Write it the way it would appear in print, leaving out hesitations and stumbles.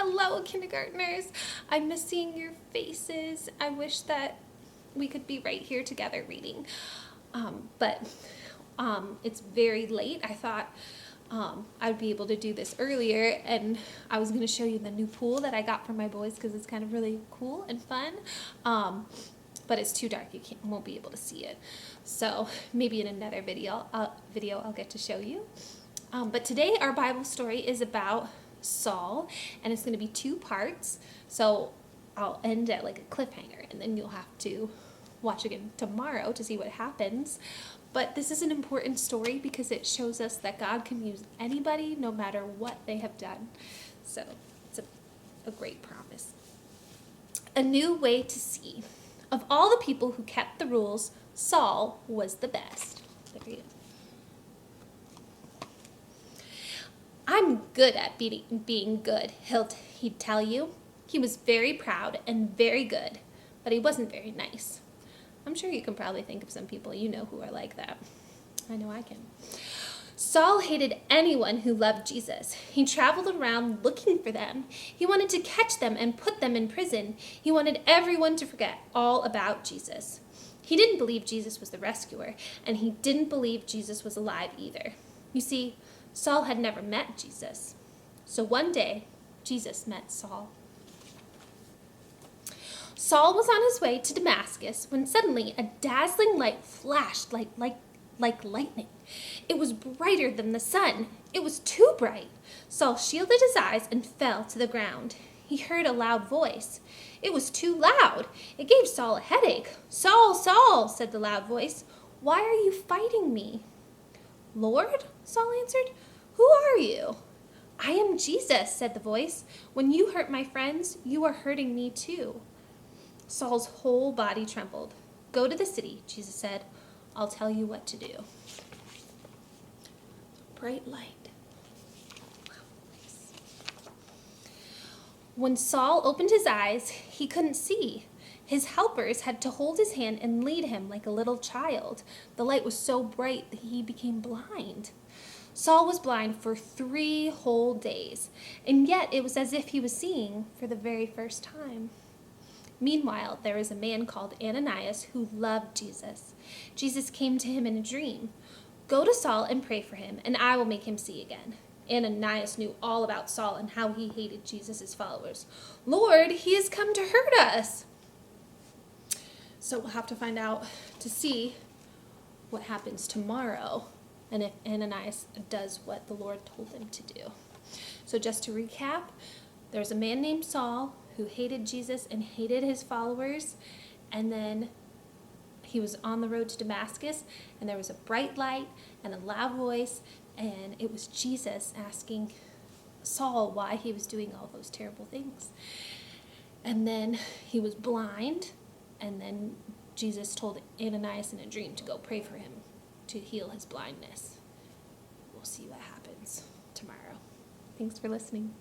Hello, kindergartners. I miss seeing your faces. I wish that we could be right here together reading. But it's very late. I thought I'd be able to do this earlier, and I was going to show you the new pool that I got for my boys because it's kind of really cool and fun. But it's too dark. You won't be able to see it. So maybe in another video I'll get to show you. But today our Bible story is about Saul, and it's going to be 2 parts. So I'll end at like a cliffhanger, and then you'll have to watch again tomorrow to see what happens. But this is an important story because it shows us that God can use anybody no matter what they have done. So it's a great promise. A new way to see. Of all the people who kept the rules, Saul was the best. There you go. I'm good at being good, he'd tell you. He was very proud and very good, but he wasn't very nice. I'm sure you can probably think of some people you know who are like that. I know I can. Saul hated anyone who loved Jesus. He traveled around looking for them. He wanted to catch them and put them in prison. He wanted everyone to forget all about Jesus. He didn't believe Jesus was the rescuer, and he didn't believe Jesus was alive either. You see, Saul had never met Jesus. So one day, Jesus met Saul. Saul was on his way to Damascus when suddenly a dazzling light flashed like lightning. It was brighter than the sun. It was too bright. Saul shielded his eyes and fell to the ground. He heard a loud voice. It was too loud. It gave Saul a headache. "Saul, Saul," said the loud voice, "why are you fighting me?" "Lord," Saul answered, "who are you?" "I am Jesus," said the voice. "When you hurt my friends, you are hurting me too." Saul's whole body trembled. "Go to the city," Jesus said. "I'll tell you what to do." Bright light. Wow, nice. When Saul opened his eyes, he couldn't see. His helpers had to hold his hand and lead him like a little child. The light was so bright that he became blind. Saul was blind for 3 whole days, and yet it was as if he was seeing for the very first time. Meanwhile, there was a man called Ananias who loved Jesus. Jesus came to him in a dream. "Go to Saul and pray for him, and I will make him see again." Ananias knew all about Saul and how he hated Jesus' followers. "Lord, he has come to hurt us." So we'll have to find out to see what happens tomorrow and if Ananias does what the Lord told him to do. So just to recap, there's a man named Saul who hated Jesus and hated his followers, and then he was on the road to Damascus, and there was a bright light and a loud voice, and it was Jesus asking Saul why he was doing all those terrible things. And then he was blind, and then Jesus told Ananias in a dream to go pray for him to heal his blindness. We'll see what happens tomorrow. Thanks for listening.